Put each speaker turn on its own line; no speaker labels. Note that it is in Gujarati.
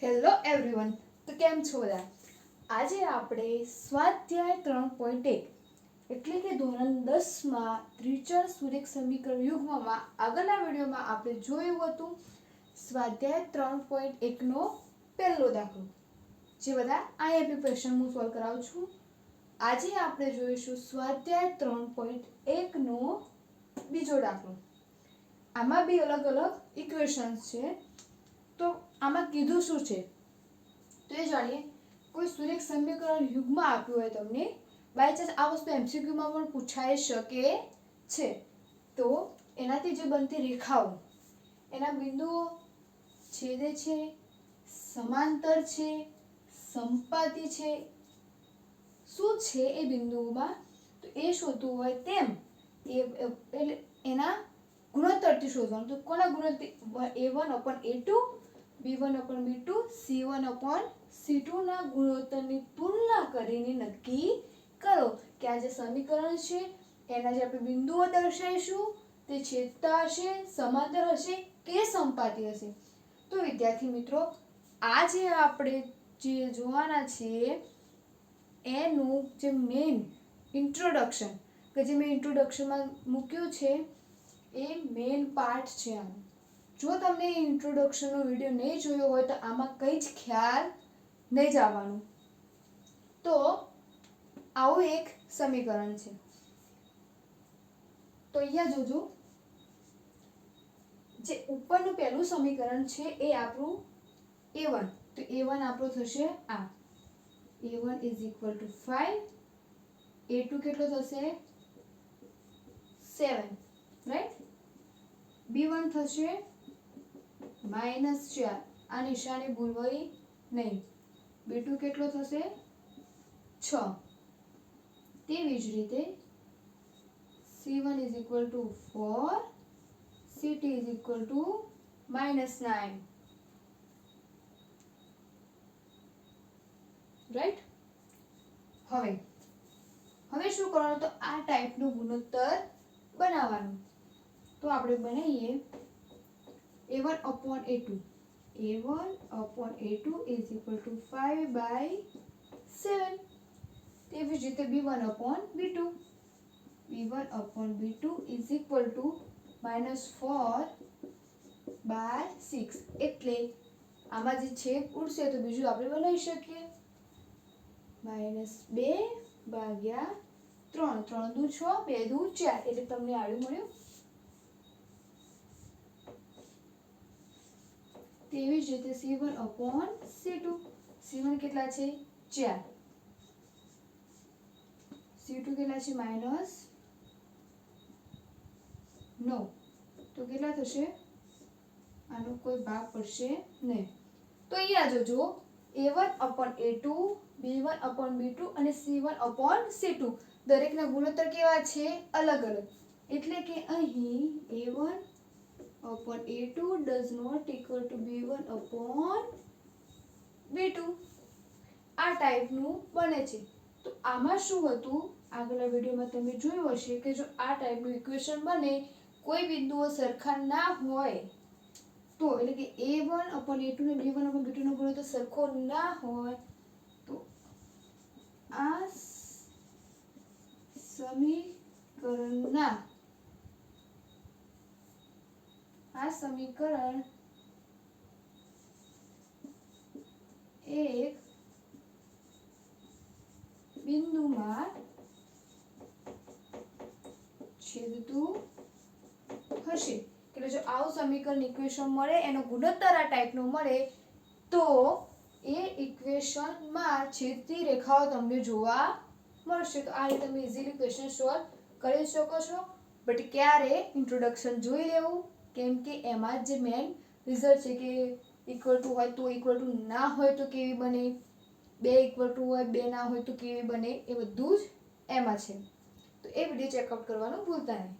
હેલો એવરીવન, તો કેમ છો બધા? આજે આપણે સ્વાધ્યાય 3.1 એટલે કે ધોરણ 10માં ત્રિચળ સુરેખ સમીકરણ યુગ્મમાં આગળના વિડીયોમાં આપણે જોયું હતું સ્વાધ્યાય 3.1 નો પહેલો દાખલો, જે બધા આઈએમપી ક્વેશ્ચન હું સોલ્વ કરાવું છું. આજે આપણે જોઈશું સ્વાધ્યાય 3.1 નો બીજો દાખલો. આમાં બી અલગ અલગ ઇક્વેશન્સ છે. તો આમાં કીધું શું છે તો એ જાણીએ. કોઈ સુરેખ સમીકરણ યુગ્મ આપ્યું હોય તમને, બાય ચાન્સ આ વસ્તુ એમસીક્યુમાં પણ પૂછાઈ શકે છે, તો એનાથી જે બનતી રેખાઓ, એના બિંદુઓ છેદે છે, સમાંતર છે, સંપાતી છે, શું છે એ બિંદુઓમાં, તો એ શોધવું હોય તેમ એટલે એના ગુણોત્તરથી શોધવાનું. તો કોના ગુણોત્તર? a1/a2, b1/b2, c1/c2 ના ગુણોત્તરની તુલના કરીને નક્કી કરો કે આ જે સમીકરણ છે એના જે આપણે બિંદુઓ દર્શાવીશું તે છેદતા હશે, સમાંતર હશે કે સંપાતી હશે. તો વિદ્યાર્થી મિત્રો, આ જે આપણે જે જોવાના છીએ એનું જે મેઇન ઇન્ટ્રોડક્શન કે જે મેં ઇન્ટ્રોડક્શનમાં મૂક્યું છે એ મેઇન પાર્ટ છે આનો. જો તમને ઇન્ટ્રોડક્શનનો વિડીયો નહીં જોયો હોય તો આમાં કંઈ જ ખ્યાલ નહીં જ આવવાનું. તો આવું એક સમીકરણ છે. તો અહીંયા જોજો, જે ઉપરનું પહેલું સમીકરણ છે એ આપણું a1. તો a1 આપણો થશે આ. a1 = 5, a2 કેટલો થશે? 7, રાઈટ? b1 થશે -4, આ નિશાની ભૂલવી નહીં. b2 કેટલો થશે? 6. તેવી જ રીતે c1 = 4, ct = -9, રાઈટ? હવે શું કરવાનું? તો આ ટાઈપનું ગુણોત્તર બનાવવાનું. તો આપણે બનાવીએ a1/a2. a1/a2 = 5/7. તેવી જ રીતે b1/b2. b1/b2 = -4/6. એટલે આમાં જે છેદ ઉડશે તો બીજું આપણે બનાવી શકીએ. -2/3. 3 દુ 6, 2 દુ 4. એટલે તમને આડું મળ્યું. તેવી જ રીતે c1/c2. c1 કેટલા છે? 4. c2 કેટલા છે? -9. તો કેટલા થશે? આનો કોઈ ભાગ પડશે નહીં. તો અહીંયા જોજો, a1/a2, b1/b2 અને c1/c2 દરેકના ગુણોત્તર કેવા છે? અલગ અલગ. એટલે કે અહીં a1/a2 does not equal to b1/b2. આ ટાઈપનું બને છે. તો આમાં શું હતું? આગળના વિડીયોમાં તમે જોયું હશે કે જો આ ટાઈપનું ઇક્વેશન બને, કોઈ બિંદુઓ સરખા ના હોય તો, એટલે કે a1/a2 ને b1/b2 નો ગુણોત્તર સરખો ના હોય તો આ સમીકરણ એક બિંદુમાં છેદતું હશે. એટલે જો આવું સમીકરણ ઇક્વેશન મળે, એનો ગુણોત્તર આ ટાઈપનો મળે, તો એ ઇક્વેશનમાં છેદતી રેખાઓ તમને જોવા મળશે. તો આ રીતે તમે ઇઝીલી ક્વેશ્ચન સોલ્વ કરી શકો છો. બટ ક્યારે? ઇન્ટ્રોડક્શન જોઈ લેવું, કેમ કે એમાં જે મેઇન રિઝલ્ટ છે કે ઇક્વલ ટુ હોય તો ઇક્વલ ટુ, ના હોય તો કેવી બને, 2 ઇક્વલ ટુ હોય 2 ના હોય તો કેવી બને, એ બધું જ એમાં છે. તો એ વિડીયો ચેકઆઉટ કરવાનું ભૂલતા નહીં.